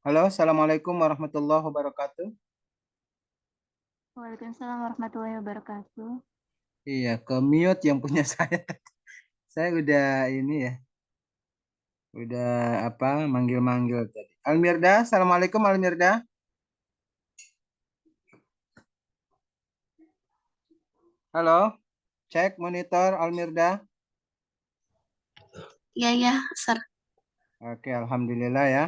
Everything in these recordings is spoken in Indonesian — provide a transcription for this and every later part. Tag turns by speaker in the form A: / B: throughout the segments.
A: Halo, Assalamualaikum warahmatullahi wabarakatuh.
B: Waalaikumsalam warahmatullahi wabarakatuh.
A: Iya, ke mute yang punya saya. Saya udah ini ya, udah apa manggil-manggil tadi. Almirda, Assalamualaikum Almirda. Halo, cek monitor Almirda.
B: Iya, iya, Sir.
A: Oke, Alhamdulillah ya.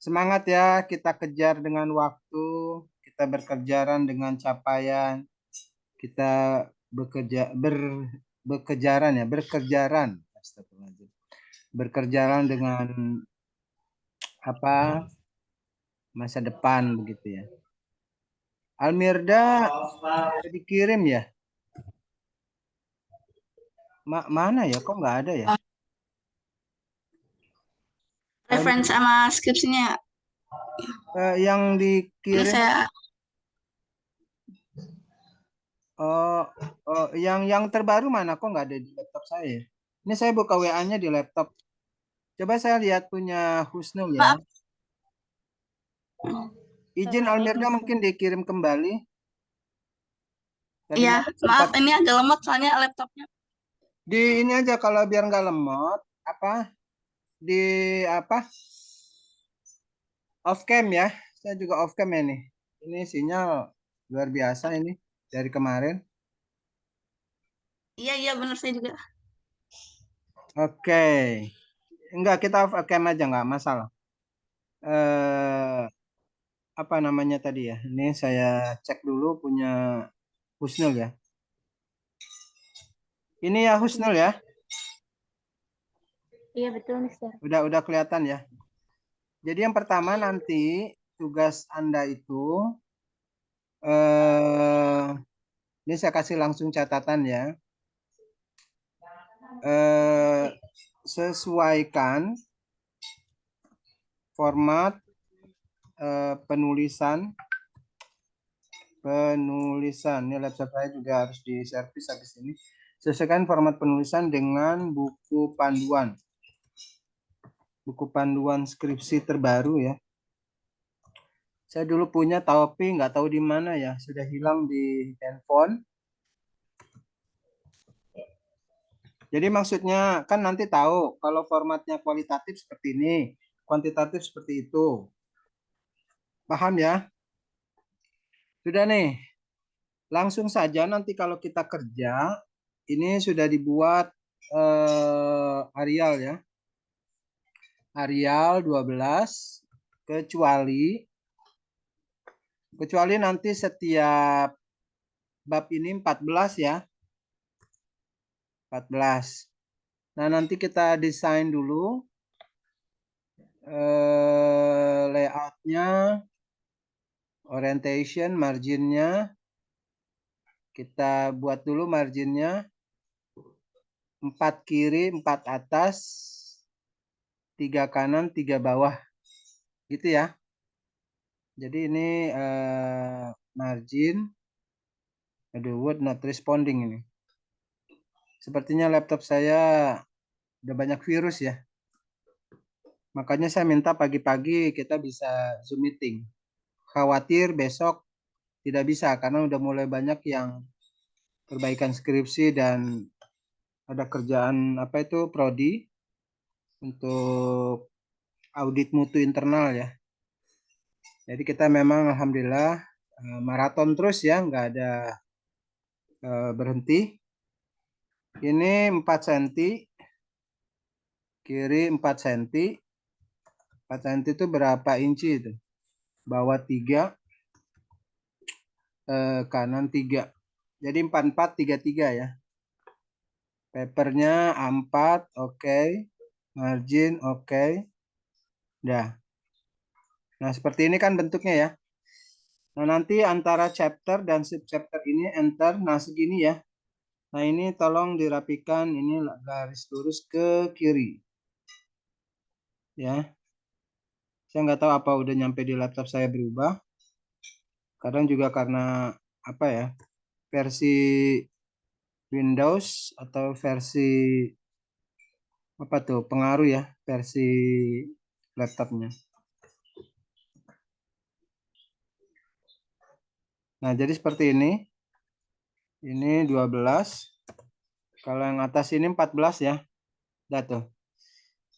A: Semangat ya, kita kejar dengan waktu, kita berkejaran dengan capaian, kita bekejaran ya, berkejaran. Astagfirullahaladzim. Berkejaran dengan apa masa depan begitu ya. Almirda sudah dikirim ya? Mana ya? Kok nggak ada ya?
B: Referensi
A: Almi-
B: sama skripsinya.
A: yang
B: Ini
A: dikirim
B: saya,
A: oh, oh yang terbaru mana? Kok nggak ada di laptop saya ya? Ini saya buka WA-nya di laptop. Coba saya lihat punya Husnul ya.
B: maaf,
A: Izin Almirda mungkin dikirim kembali.
B: iya,
A: Tadinya
B: maaf,
A: sempat
B: ini agak lemot soalnya laptopnya.
A: di ini aja kalau biar nggak lemot apa di apa off cam ya. Saya juga off cam ya nih. Ini sinyal luar biasa ini dari kemarin.
B: Iya, iya, benar saya juga.
A: Oke, enggak kita off cam aja nggak masalah. Apa namanya tadi ya? Ini saya cek dulu punya Husnul ya. Ini ya Husnul ya.
B: Iya, betul, Mister.
A: Udah kelihatan ya. Jadi yang pertama nanti tugas Anda itu eh ini saya kasih langsung catatan ya. Eh sesuaikan format penulisan. Ini laptop saya juga harus diservis habis ini. Sesuaikan format penulisan dengan buku panduan skripsi terbaru ya. Saya dulu punya tapi nggak tahu di mana ya, sudah hilang di handphone. Jadi maksudnya kan nanti tahu kalau formatnya kualitatif seperti ini, kuantitatif seperti itu. Paham ya? Sudah nih, langsung saja nanti kalau kita kerja, ini sudah dibuat Arial ya. Arial 12 kecuali kecuali nanti setiap bab ini 14 ya. 14. Nah, nanti kita desain dulu layoutnya, orientation, marginnya. Kita buat dulu marginnya 4 kiri, 4 atas, 3 kanan, 3 bawah. Gitu ya. Jadi ini margin. Aduh, word not responding ini. Sepertinya laptop saya udah banyak virus ya. Makanya saya minta pagi-pagi kita bisa Zoom meeting. Khawatir besok tidak bisa karena udah mulai banyak yang perbaikan skripsi dan ada kerjaan apa itu prodi untuk audit mutu internal ya. Jadi kita memang alhamdulillah maraton terus ya, nggak ada berhenti. Ini 4 cm, kiri 4 cm. 4 cm itu berapa inci itu? Bawah 3, kanan 3. Jadi 44 33 ya. Papernya A4, oke. Margin, oke. Dah. Nah, seperti ini kan bentuknya ya. Nah, nanti antara chapter dan subchapter ini enter. Nah, segini ya. Nah, ini tolong dirapikan. Ini garis lurus ke kiri. Ya. Saya nggak tahu apa udah nyampe di laptop saya berubah. Kadang juga karena apa ya, versi Windows atau versi apa tuh pengaruh ya versi laptopnya. Nah, jadi seperti ini. Ini 12. Kalau yang atas ini 14 ya. Udah tuh.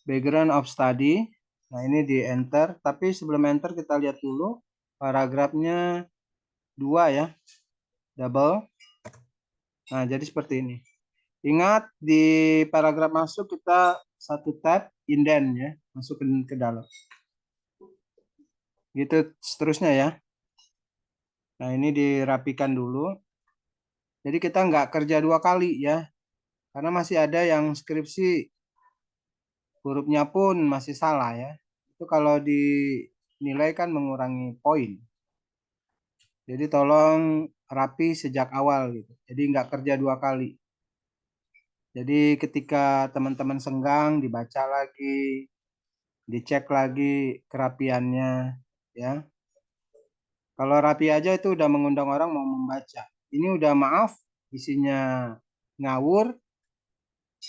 A: Background of study. Nah, ini di enter. Tapi sebelum enter kita lihat dulu paragrafnya 2 ya. Double. Nah, jadi seperti ini. Ingat di paragraf masuk kita satu tab indent ya. Masukin ke dalam. Gitu seterusnya ya. Nah, ini dirapikan dulu. Jadi kita nggak kerja 2 kali ya. Karena masih ada yang skripsi hurufnya pun masih salah ya. Itu kalau dinilai kan mengurangi poin. Jadi tolong rapi sejak awal gitu. Jadi nggak kerja 2 kali. Jadi ketika teman-teman senggang dibaca lagi, dicek lagi kerapiannya ya. Kalau rapi aja itu udah mengundang orang mau membaca. Ini udah maaf isinya ngawur,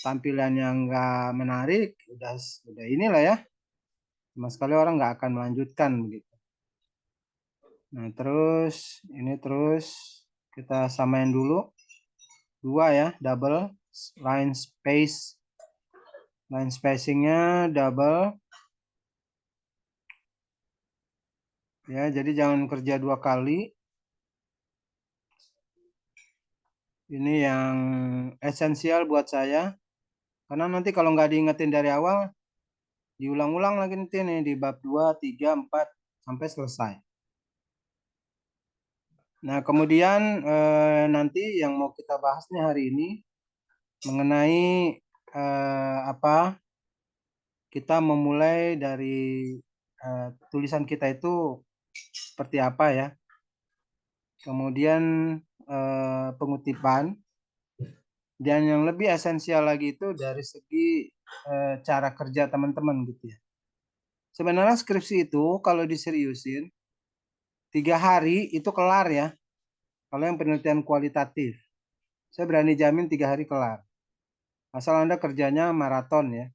A: tampilannya nggak menarik, udah inilah ya. Sama sekali orang nggak akan melanjutkan begitu. Nah, terus ini terus kita samain dulu. 2 ya, double line space. Line spacingnya double. Ya, jadi jangan kerja 2 kali. Ini yang esensial buat saya. Karena nanti kalau nggak diingetin dari awal, diulang-ulang lagi nanti nih di bab 2, 3, 4 sampai selesai. Nah, kemudian nanti yang mau kita bahas nih hari ini mengenai apa? Kita memulai dari tulisan kita itu seperti apa ya. Kemudian pengutipan dan yang lebih esensial lagi itu dari segi cara kerja teman-teman gitu ya. Sebenarnya skripsi itu kalau diseriusin 3 hari itu kelar ya. Kalau yang penelitian kualitatif, saya berani jamin 3 hari kelar. Asal Anda kerjanya maraton ya.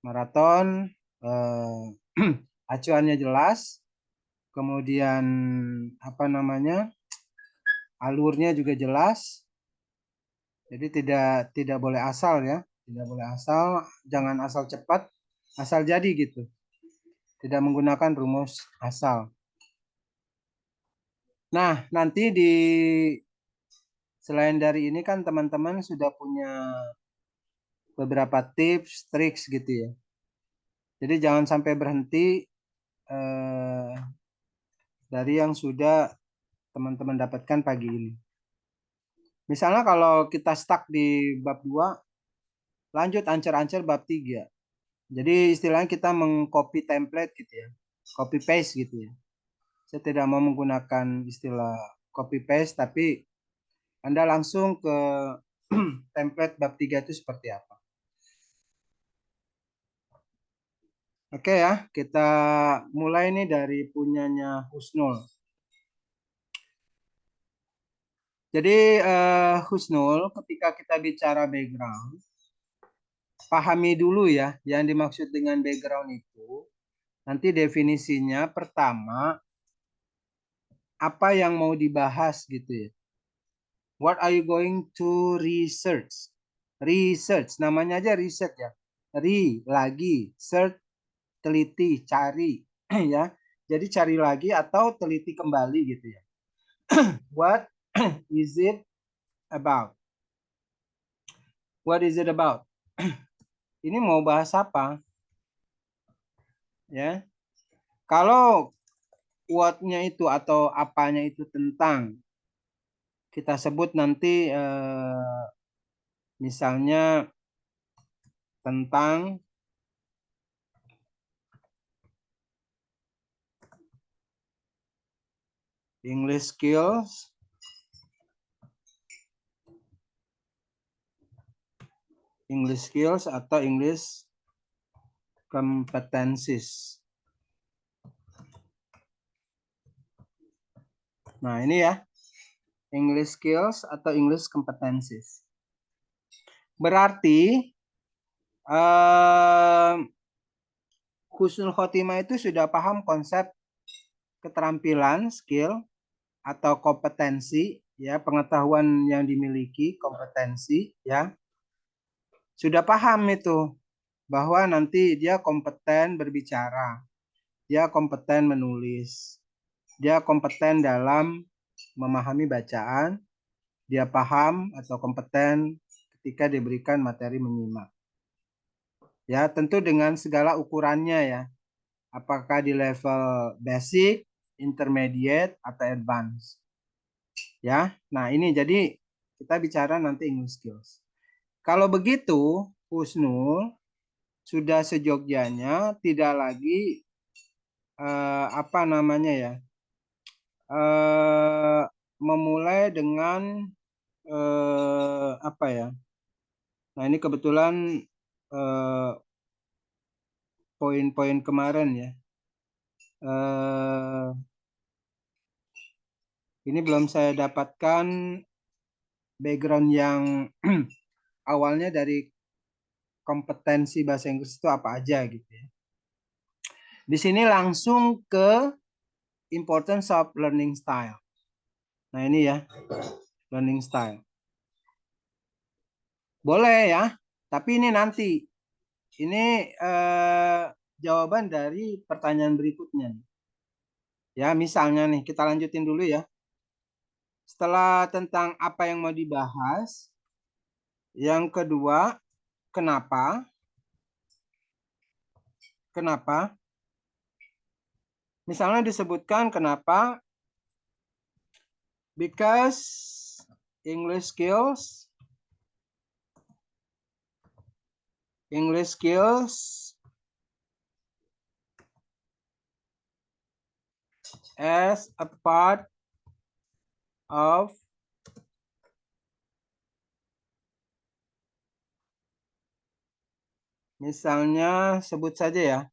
A: Maraton, acuannya jelas, kemudian apa namanya, alurnya juga jelas. Jadi tidak boleh asal ya, tidak boleh asal, jangan asal cepat, asal jadi gitu. Tidak menggunakan rumus asal. Nah, nanti selain dari ini kan teman-teman sudah punya beberapa tips, triks gitu ya. Jadi jangan sampai berhenti dari yang sudah teman-teman dapatkan pagi ini. Misalnya kalau kita stuck di bab 2, lanjut ancer-ancer bab 3. Jadi istilahnya kita mengcopy template gitu ya. Copy paste gitu ya. Saya tidak mau menggunakan istilah copy paste, tapi Anda langsung ke template bab 3 itu seperti apa. Oke ya, kita mulai nih dari punyanya Husnul. Jadi Husnul, ketika kita bicara background, pahami dulu ya, yang dimaksud dengan background itu. Nanti definisinya pertama, apa yang mau dibahas gitu ya. What are you going to research? Research, namanya aja research ya. Lagi, search, teliti, cari ya. Jadi cari lagi atau teliti kembali gitu ya. What is it about? What is it about? Ini mau bahas apa? Ya. Kalau what-nya itu atau apanya itu tentang, kita sebut nanti misalnya tentang English skills, atau English competencies. Nah, ini ya. English skills atau English competencies. Berarti Husnul Khotimah itu sudah paham konsep keterampilan, skill, atau kompetensi, ya, pengetahuan yang dimiliki, kompetensi, ya. Sudah paham itu bahwa nanti dia kompeten berbicara, dia kompeten menulis, dia kompeten dalam memahami bacaan, dia paham atau kompeten ketika diberikan materi menyimak. Ya, tentu dengan segala ukurannya ya. Apakah di level basic, intermediate, atau advance. Ya, nah ini jadi kita bicara nanti English skills. Kalau begitu, Husnul sudah sejogjanya tidak lagi apa namanya ya, memulai dengan apa ya. Nah ini kebetulan poin-poin kemarin ya. Ini belum saya dapatkan background yang awalnya dari kompetensi bahasa Inggris itu apa aja gitu ya. Di sini langsung ke importance of learning style. Nah ini ya, learning style. Boleh ya, tapi ini nanti. Ini jawaban dari pertanyaan berikutnya. Ya, misalnya nih, kita lanjutin dulu ya. Setelah tentang apa yang mau dibahas, yang kedua, kenapa? Kenapa? Misalnya disebutkan kenapa? Because English skills as a part of misalnya sebut saja ya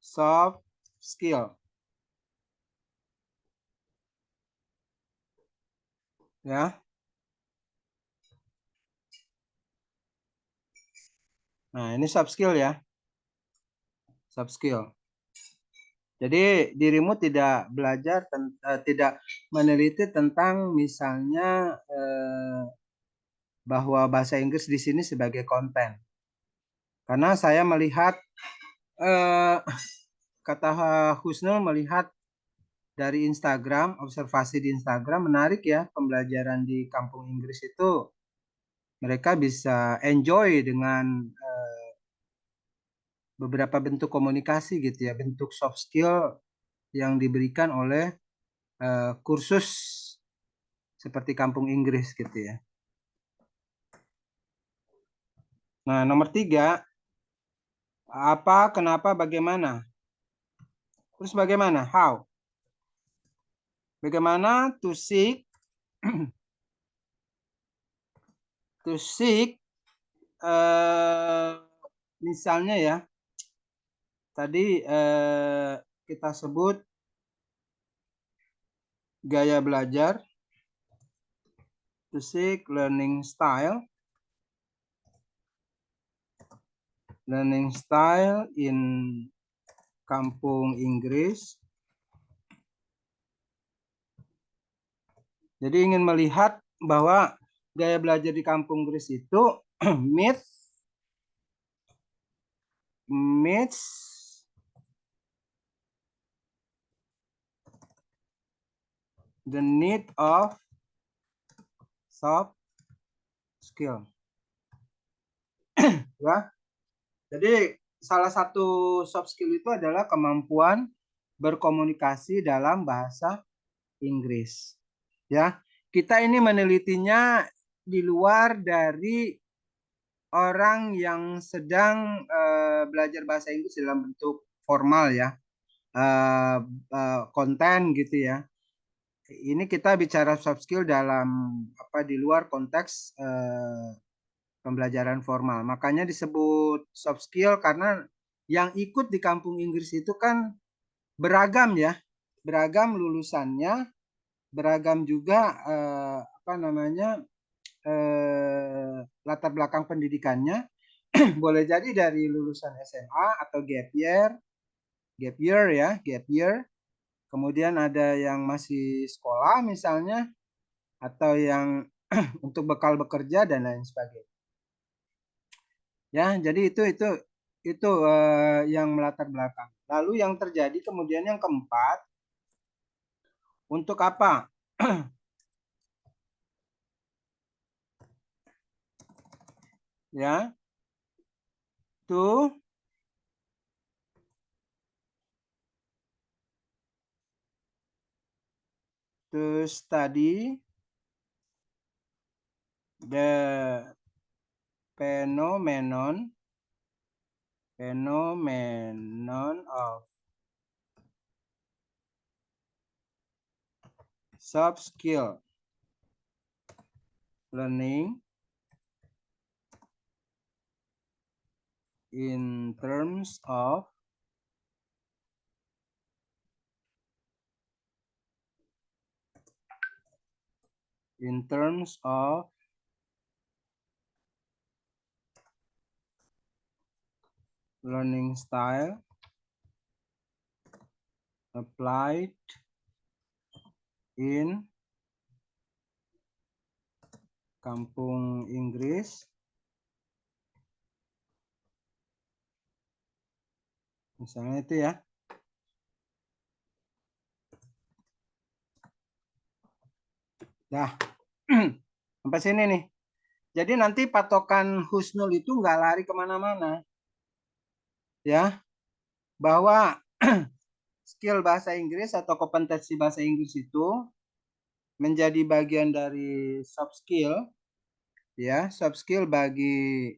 A: soft skill ya. Nah ini soft skill ya, soft skill. Jadi dirimu tidak belajar, tidak meneliti tentang misalnya bahwa bahasa Inggris di sini sebagai konten. Karena saya melihat, kata Husnul melihat dari Instagram, observasi di Instagram, menarik ya pembelajaran di kampung Inggris itu. Mereka bisa enjoy dengan beberapa bentuk komunikasi gitu ya, bentuk soft skill yang diberikan oleh kursus seperti kampung Inggris gitu ya. Nah, nomor 3, apa, kenapa, bagaimana. Terus bagaimana? How. Bagaimana to seek misalnya ya, tadi kita sebut gaya belajar, to seek learning style in kampung Inggris. Jadi ingin melihat bahwa gaya belajar di kampung Inggris itu meets the need of soft skill. Ya. Jadi salah satu soft skill itu adalah kemampuan berkomunikasi dalam bahasa Inggris. Ya, kita ini menelitinya di luar dari orang yang sedang belajar bahasa Inggris dalam bentuk formal ya, konten gitu ya. Ini kita bicara soft skill dalam apa di luar konteks pembelajaran formal. Makanya disebut soft skill karena yang ikut di kampung Inggris itu kan beragam ya, beragam lulusannya, beragam juga apa namanya latar belakang pendidikannya. Boleh jadi dari lulusan SMA atau gap year ya, gap year. Kemudian ada yang masih sekolah misalnya, atau yang untuk bekal bekerja dan lain sebagainya. Ya, jadi itu yang melatar belakang. Lalu yang terjadi kemudian yang keempat, untuk apa? Ya, to study the phenomenon of soft skill learning in terms of learning style applied in Kampung Inggris. Misalnya itu ya. Nah, sampai sini nih. Jadi nanti patokan Husnul itu nggak lari kemana-mana. Ya, bahwa skill bahasa Inggris atau kompetensi bahasa Inggris itu menjadi bagian dari soft skill. Ya, soft skill bagi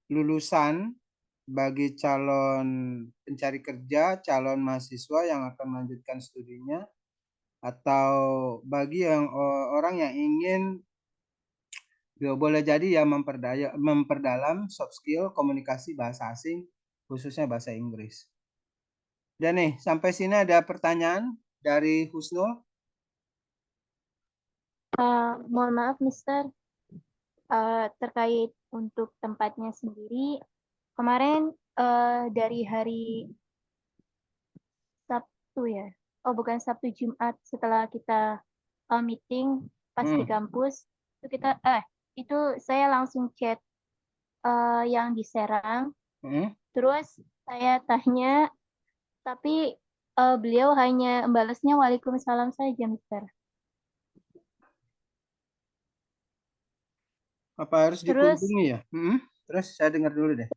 A: lulusan, bagi calon pencari kerja, calon mahasiswa yang akan melanjutkan studinya, atau bagi yang orang yang ingin boleh jadi ya memperdalam soft skill komunikasi bahasa asing, khususnya bahasa Inggris. Dan nih, sampai sini ada pertanyaan dari Husnul.
B: Mohon maaf, Mister. Terkait untuk tempatnya sendiri, kemarin dari hari Sabtu ya. Oh, bukan Sabtu, Jumat setelah kita meeting pas di kampus itu itu saya langsung chat yang di Serang. Terus saya tanya, tapi beliau hanya balasnya Waalaikumsalam saja, Mister.
A: Apa harus
B: Terus
A: dikunjungi ya? Terus saya dengar dulu deh.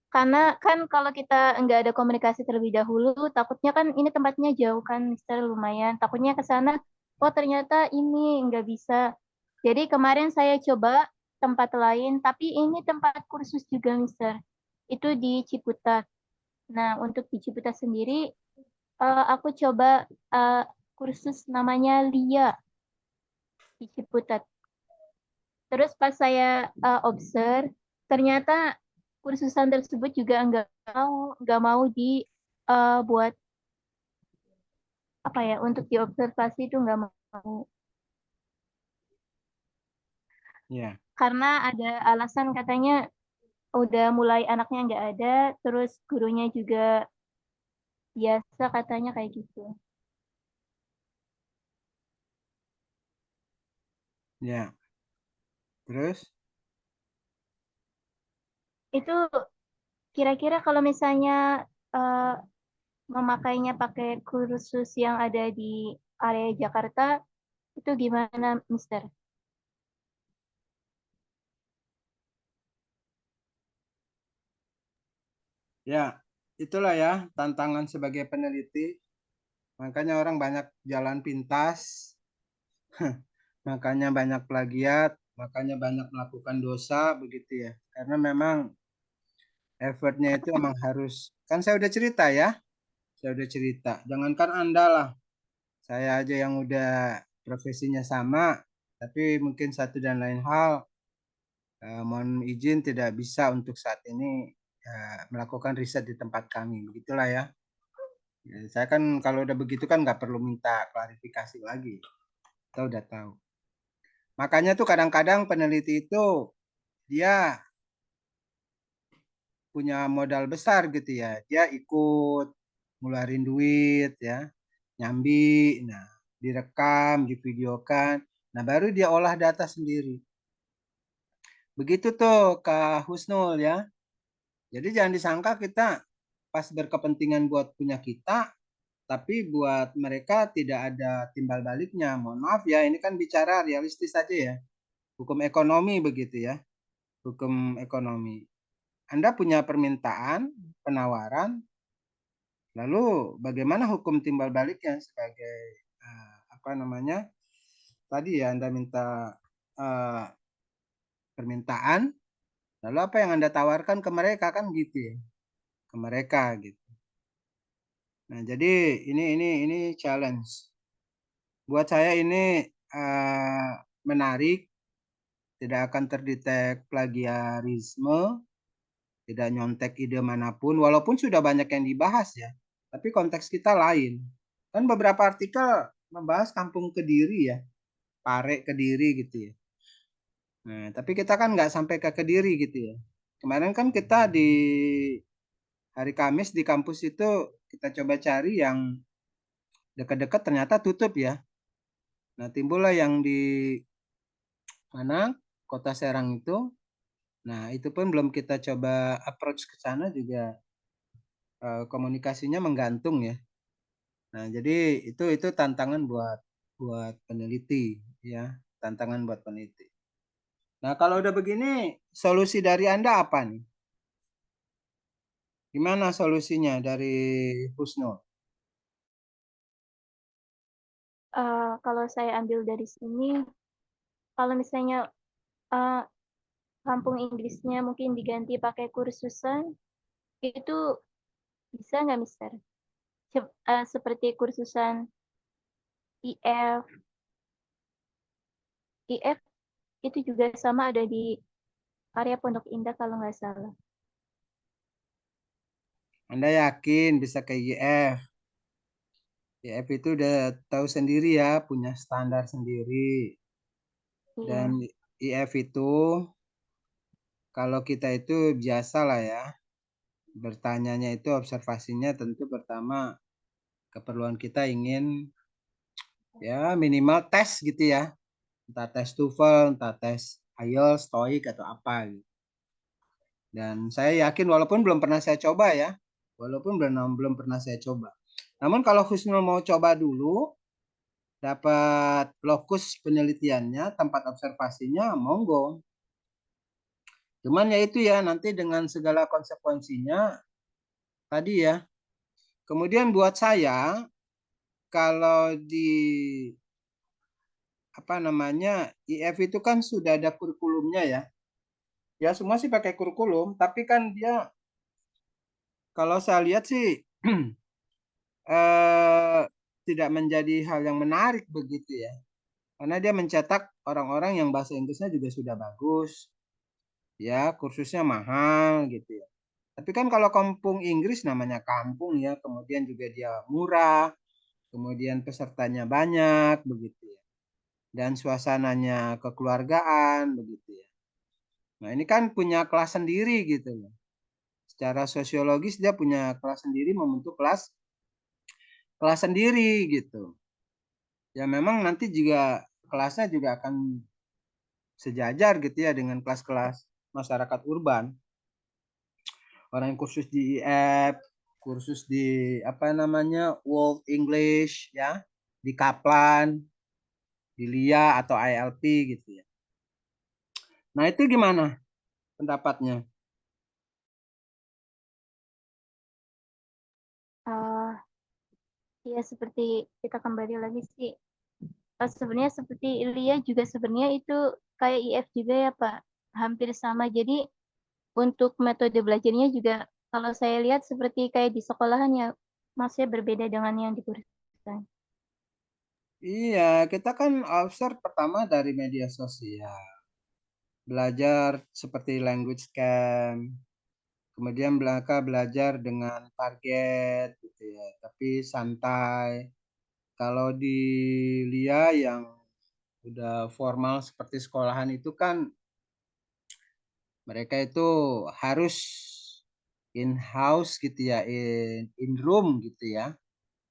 B: karena kan kalau kita nggak ada komunikasi terlebih dahulu, takutnya kan ini tempatnya jauh kan, Mister, lumayan. Takutnya ke sana, oh ternyata ini nggak bisa. Jadi kemarin saya coba tempat lain, tapi ini tempat kursus juga, Mister. Itu di Ciputat. Nah, untuk di Ciputat sendiri, aku coba kursus namanya LIA di Ciputat. Terus pas saya observe, ternyata kursusan tersebut juga nggak mau buat apa ya, untuk diobservasi itu nggak mau.
A: Ya.
B: Karena ada alasan katanya udah mulai anaknya nggak ada, terus gurunya juga biasa katanya kayak gitu.
A: Ya. Terus?
B: Itu kira-kira kalau misalnya eh, memakainya pakai kursus yang ada di area Jakarta, itu gimana, Mister?
A: Ya, itulah ya tantangan sebagai peneliti. Makanya orang banyak jalan pintas, makanya banyak plagiat, makanya banyak melakukan dosa begitu ya. Karena memang effortnya itu emang harus, kan saya udah cerita ya, saya udah cerita. Jangankan Anda lah, saya aja yang udah profesinya sama, tapi mungkin satu dan lain hal, mohon izin tidak bisa untuk saat ini melakukan riset di tempat kami. Begitulah ya. Ya, saya kan kalau udah begitu kan nggak perlu minta klarifikasi lagi. Kita udah tahu. Makanya tuh kadang-kadang peneliti itu dia punya modal besar gitu ya. Dia ikut ngeluarin duit ya, nyambi, nah direkam, divideokan, nah baru dia olah data sendiri. Begitu tuh Kak Husnul ya. Jadi jangan disangka kita pas berkepentingan buat punya kita, tapi buat mereka tidak ada timbal baliknya. Mohon maaf ya, ini kan bicara realistis saja ya. Hukum ekonomi begitu ya. Hukum ekonomi. Anda punya permintaan, penawaran, lalu bagaimana hukum timbal baliknya sebagai apa namanya? Tadi ya Anda minta eh, permintaan, lalu apa yang Anda tawarkan ke mereka kan gitu ya. Ke mereka gitu. Nah, jadi ini challenge. Buat saya ini menarik, tidak akan terdetek plagiarisme, tidak nyontek ide manapun, walaupun sudah banyak yang dibahas ya. Tapi konteks kita lain. Kan beberapa artikel membahas kampung Kediri ya, Pare Kediri gitu ya. Nah, tapi kita kan nggak sampai ke Kediri gitu ya. Kemarin kan kita di hari Kamis di kampus itu kita coba cari yang dekat-dekat ternyata tutup ya. Nah, timbullah yang di mana Kota Serang itu. Nah, itu pun belum kita coba approach ke sana juga komunikasinya menggantung ya. Nah, jadi itu tantangan buat buat peneliti ya, tantangan buat peneliti. Nah, kalau udah begini, solusi dari Anda apa nih? Gimana solusinya dari Husnul?
B: Kalau saya ambil dari sini, kalau misalnya uh, kampung Inggrisnya mungkin diganti pakai kursusan, itu bisa nggak, Mister? Seperti kursusan IF, IF itu juga sama ada di area Pondok Indah kalau nggak salah.
A: Anda yakin bisa ke IF? IF itu udah tahu sendiri ya, punya standar sendiri. Dan
B: Iya,
A: IF itu kalau kita itu biasa lah ya, bertanyanya itu observasinya tentu pertama keperluan kita ingin ya minimal tes gitu ya, entah tes TOEFL, entah tes IELTS, TOEIC atau apa gitu. Dan saya yakin walaupun belum pernah saya coba ya, walaupun belum pernah saya coba. Namun kalau Husnul mau coba dulu, dapat lokus penelitiannya, tempat observasinya, monggo. Cuman ya itu ya, nanti dengan segala konsekuensinya tadi ya. Kemudian buat saya, kalau di apa namanya IF itu kan sudah ada kurikulumnya ya. Ya semua sih pakai kurikulum, tapi kan dia kalau saya lihat sih eh, tidak menjadi hal yang menarik begitu ya. Karena dia mencetak orang-orang yang bahasa Inggrisnya juga sudah bagus, ya kursusnya mahal gitu ya. Tapi kan kalau kampung Inggris namanya kampung ya, kemudian juga dia murah, kemudian pesertanya banyak begitu ya. Dan suasananya kekeluargaan begitu ya. Nah, ini kan punya kelas sendiri gitu loh. Secara sosiologis dia punya kelas sendiri, membentuk kelas kelas sendiri gitu. Ya memang nanti juga kelasnya juga akan sejajar gitu ya dengan kelas-kelas masyarakat urban. Orang yang kursus di IF, kursus di apa namanya World English ya, di Kaplan, di LIA atau ILP gitu ya. Nah itu gimana pendapatnya?
B: uh, ya seperti kita kembali lagi sih. Sebenarnya seperti Lia juga sebenarnya itu kayak IF juga ya Pak, hampir sama. Jadi untuk metode belajarnya juga kalau saya lihat seperti kayak di sekolahan ya, maksudnya berbeda dengan yang di kursusan.
A: Iya, kita kan observe pertama dari media sosial, belajar seperti language camp, kemudian belaka belajar dengan target gitu ya, tapi santai. Kalau di LIA yang udah formal seperti sekolahan itu kan mereka itu harus in house gitu ya, in room gitu ya.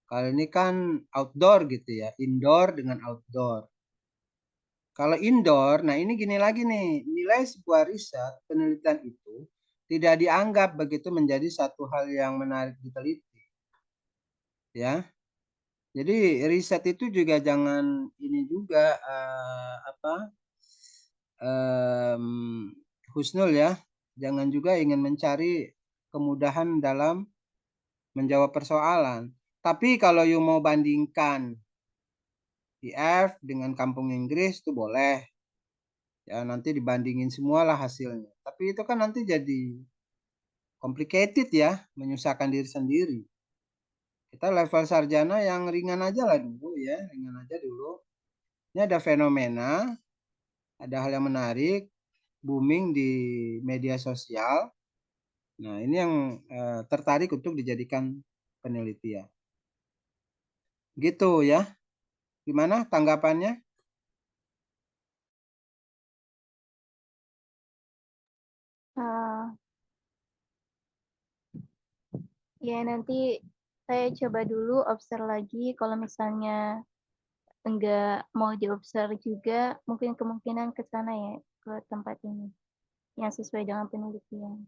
A: Kalau ini kan outdoor gitu ya, indoor dengan outdoor. Kalau indoor, nah ini gini lagi nih, nilai sebuah riset penelitian itu tidak dianggap begitu menjadi satu hal yang menarik diteliti, ya. Jadi riset itu juga jangan ini juga apa em, Husnul ya, jangan juga ingin mencari kemudahan dalam menjawab persoalan. Tapi kalau you mau bandingkan IF dengan kampung Inggris itu boleh. Ya nanti dibandingin semualah hasilnya. Tapi itu kan nanti jadi complicated ya, menyusahkan diri sendiri. Kita level sarjana yang ringan aja lah dulu ya, ringan aja dulu. Ini ada fenomena, ada hal yang menarik, booming di media sosial. Nah, ini yang tertarik untuk dijadikan penelitian. Gitu ya. Gimana tanggapannya?
B: Ah, ya nanti saya coba dulu observe lagi. Kalau misalnya enggak mau diobserv juga, mungkin kemungkinan ke sana ya, ke tempat ini yang sesuai dengan penelitian.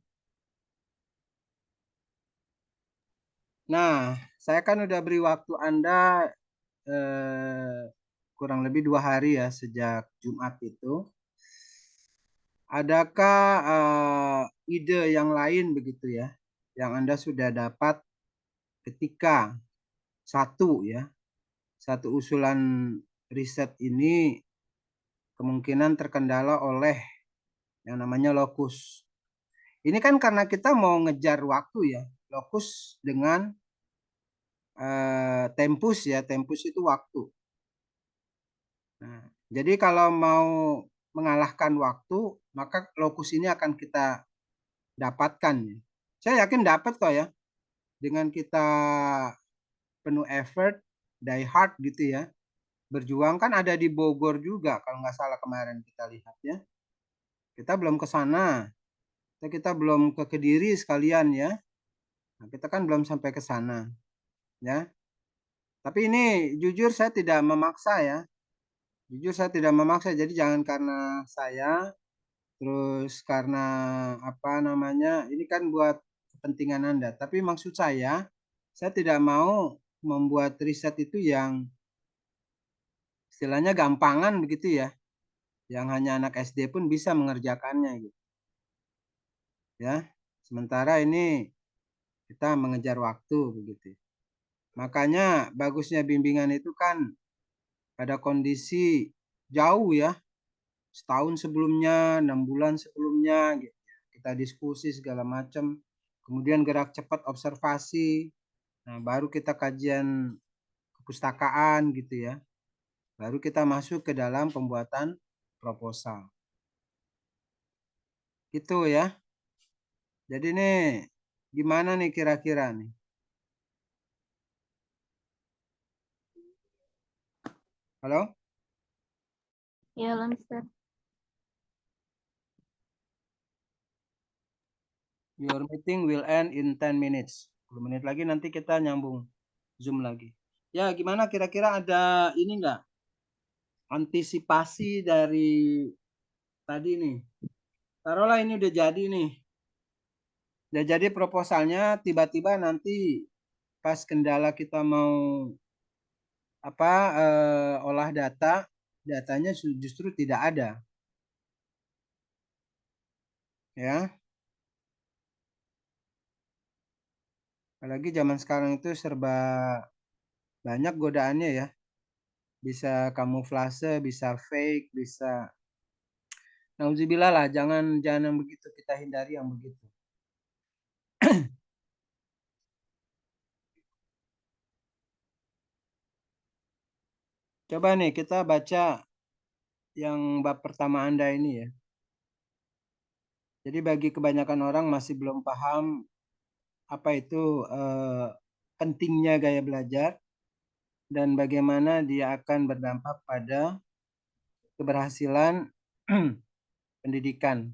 A: Nah, saya kan udah beri waktu Anda kurang lebih 2 hari ya sejak Jumat itu. Adakah ide yang lain begitu ya, yang Anda sudah dapat ketika satu usulan riset ini kemungkinan terkendala oleh yang namanya lokus. Ini kan karena kita mau ngejar waktu ya, lokus dengan tempus ya, tempus itu waktu. Nah, jadi kalau mau mengalahkan waktu, maka lokus ini akan kita dapatkan. Saya yakin dapat kok ya, dengan kita penuh effort, die hard gitu ya. Berjuang kan ada di Bogor juga kalau nggak salah kemarin kita lihat ya. Kita belum ke sana, kita belum ke Kediri sekalian ya. Nah, kita kan belum sampai ke sana ya. Tapi ini jujur saya tidak memaksa ya. Jujur saya tidak memaksa. Jadi jangan karena saya terus karena apa namanya, ini kan buat kepentingan Anda. Tapi maksud saya tidak mau membuat riset itu yang istilahnya gampangan begitu ya, yang hanya anak SD pun bisa mengerjakannya gitu ya. Sementara ini kita mengejar waktu begitu. Makanya bagusnya bimbingan itu kan pada kondisi jauh ya, setahun sebelumnya, 6 bulan sebelumnya gitu. Kita diskusi segala macam, kemudian gerak cepat observasi. Nah, baru kita kajian kepustakaan gitu ya. Baru kita masuk ke dalam pembuatan proposal. Gitu ya. Jadi nih gimana nih kira-kira nih? Halo?
B: Ya, halo Mister.
A: Your meeting will end in 10 minutes. 10 menit lagi nanti kita nyambung Zoom lagi. Ya, gimana kira-kira ada ini enggak? Antisipasi dari tadi nih. Taruhlah ini udah jadi nih. Udah jadi proposalnya, tiba-tiba nanti pas kendala kita mau apa olah data, datanya justru tidak ada. Ya, apalagi zaman sekarang itu serba banyak godaannya ya. Bisa kamuflase, bisa fake, bisa nauzubillah lah, jangan jangan yang begitu, kita hindari yang begitu. Coba nih kita baca yang bab pertama Anda ini ya. Jadi bagi kebanyakan orang masih belum paham apa itu pentingnya gaya belajar dan bagaimana dia akan berdampak pada keberhasilan pendidikan.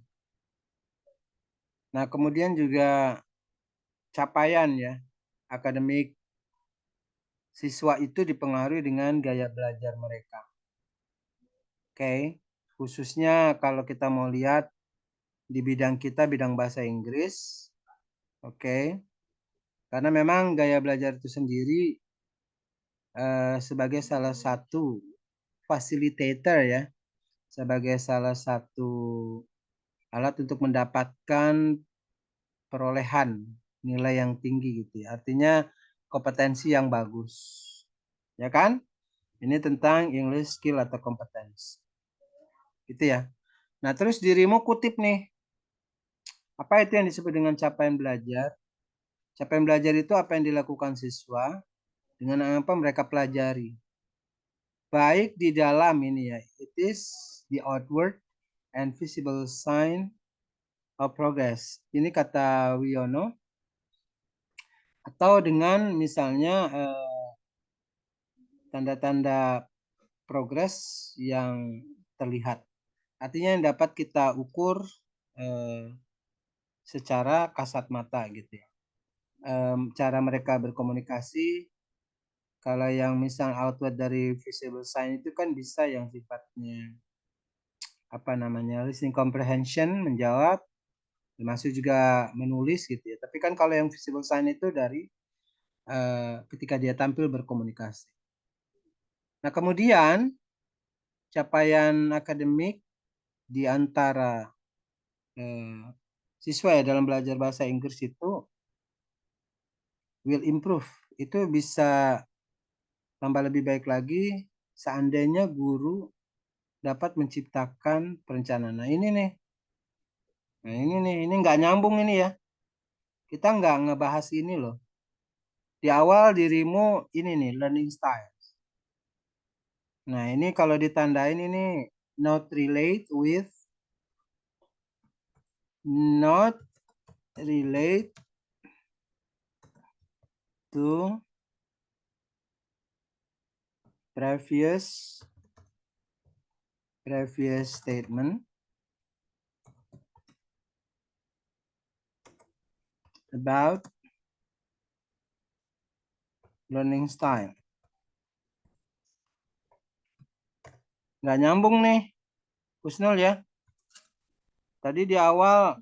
A: Nah, kemudian juga capaian ya akademik siswa itu dipengaruhi dengan gaya belajar mereka. Oke, khususnya kalau kita mau lihat di bidang kita, bidang bahasa Inggris. Oke, karena memang gaya belajar itu sendiri sebagai salah satu facilitator ya, sebagai salah satu alat untuk mendapatkan perolehan nilai yang tinggi gitu ya. Artinya kompetensi yang bagus. Ya kan? Ini tentang English skill atau kompetensi. Gitu ya. Nah, terus dirimu kutip nih. Apa itu yang disebut dengan capaian belajar? Capaian belajar itu apa yang dilakukan siswa dengan apa mereka pelajari. Baik di dalam ini ya. It is the outward and visible sign of progress. Ini kata Wiono. Atau dengan misalnya tanda-tanda progres yang terlihat. Artinya yang dapat kita ukur secara kasat mata gitu ya. Cara mereka berkomunikasi, kalau yang misal outward dari visible sign itu kan bisa yang sifatnya apa namanya listening comprehension, menjawab, termasuk juga menulis gitu ya. Tapi kan kalau yang visible sign itu dari ketika dia tampil berkomunikasi. Nah kemudian capaian akademik di antara siswa ya dalam belajar bahasa Inggris itu will improve. Itu bisa tambah lebih baik lagi seandainya guru dapat menciptakan perencanaan. Nah ini nih. Nah ini nggak nyambung ini ya. Kita nggak ngebahas ini loh. Di awal dirimu ini nih learning style. Nah ini kalau ditandain ini not relate with, not relate to previous statement about learning style. Nggak nyambung nih, Kusnul ya. Tadi di awal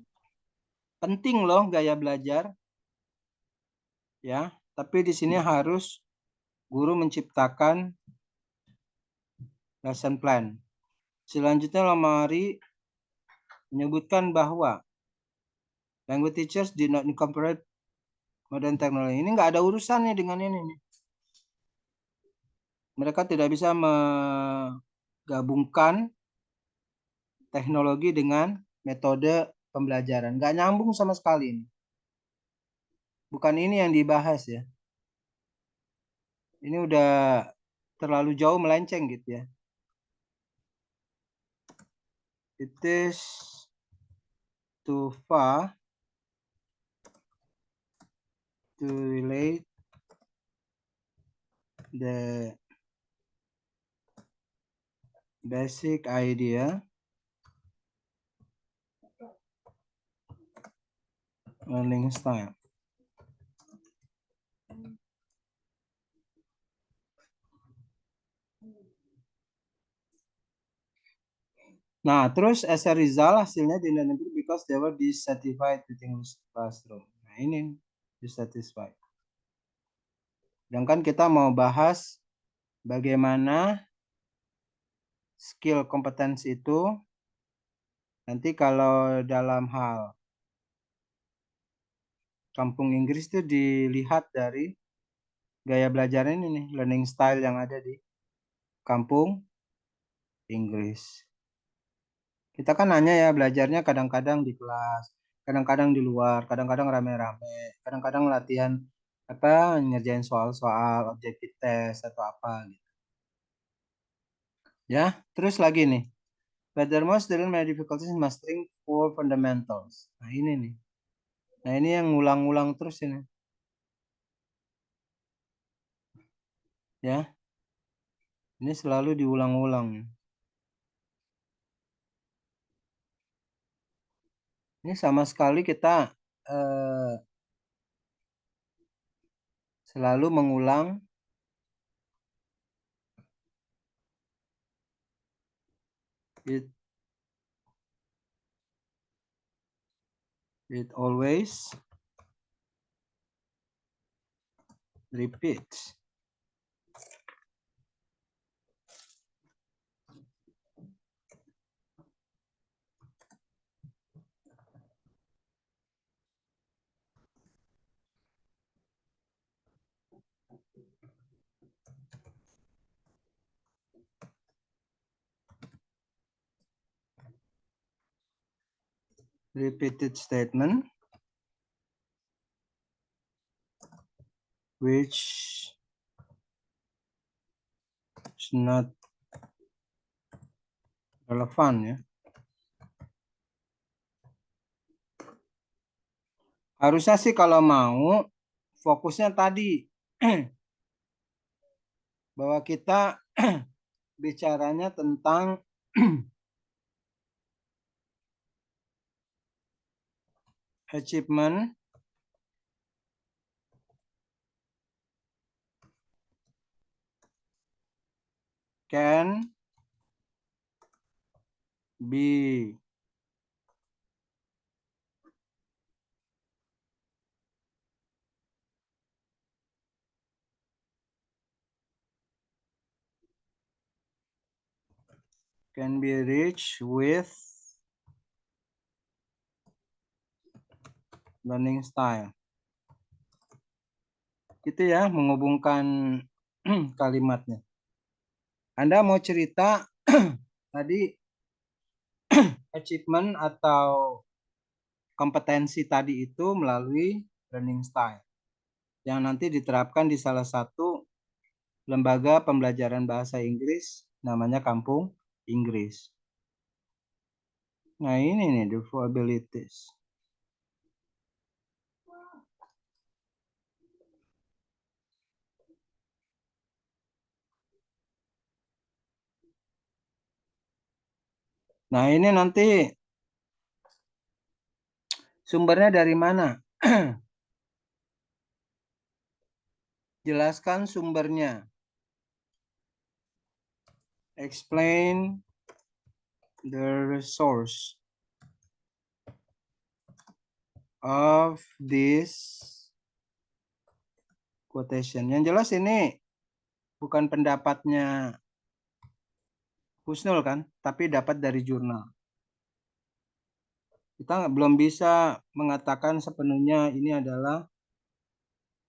A: penting loh gaya belajar, ya. Tapi di sini harus guru menciptakan lesson plan. Selanjutnya Lamari menyebutkan bahwa language teachers did not incorporate modern technology. Ini nggak ada urusannya dengan ini nih. Mereka tidak bisa menggabungkan teknologi dengan metode pembelajaran. Nggak nyambung sama sekali. Bukan ini yang dibahas ya. Ini udah terlalu jauh melenceng gitu ya. It is too far to relate the basic idea learning style. Nah, terus as a result hasilnya di negeri because they were dissatisfied with English classroom. Nah, ini dissatisfied. Sedangkan kita mau bahas bagaimana skill kompetensi itu nanti kalau dalam hal kampung Inggris itu dilihat dari gaya belajar ini nih, learning style yang ada di kampung Inggris. Kita kan nanya ya belajarnya kadang-kadang di kelas, kadang-kadang di luar, kadang-kadang rame-rame, kadang-kadang latihan apa ngerjain soal-soal objective test atau apa gitu. Ya, terus lagi nih. Furthermore, student may difficulties in mastering four fundamentals. Nah, ini nih. Nah, ini yang ngulang-ngulang terus ini. Ya. Ini selalu diulang-ulang. Ini sama sekali kita selalu mengulang it always repeats. Repeated statement which is not relevan ya. Harusnya sih kalau mau fokusnya tadi bahwa kita bicaranya tentang achievement can be reached with learning style. Gitu ya, menghubungkan kalimatnya. Anda mau cerita tadi achievement atau kompetensi tadi itu melalui learning style yang nanti diterapkan di salah satu lembaga pembelajaran bahasa Inggris namanya Kampung Inggris. Nah ini nih the four abilities. Nah ini nanti sumbernya dari mana? Jelaskan sumbernya. Explain the source of this quotation. Yang jelas ini bukan pendapatnya Husnul kan, tapi dapat dari jurnal. Kita belum bisa mengatakan sepenuhnya ini adalah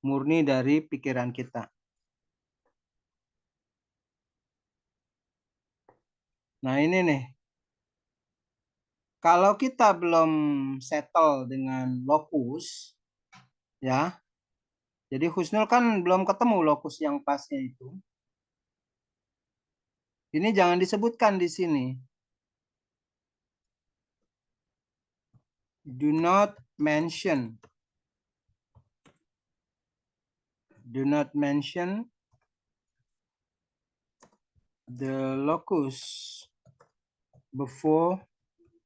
A: murni dari pikiran kita. Nah ini nih, kalau kita belum settle dengan lokus, ya, jadi Husnul kan belum ketemu lokus yang pasnya itu. Ini jangan disebutkan di sini. Do not mention. Do not mention the locus before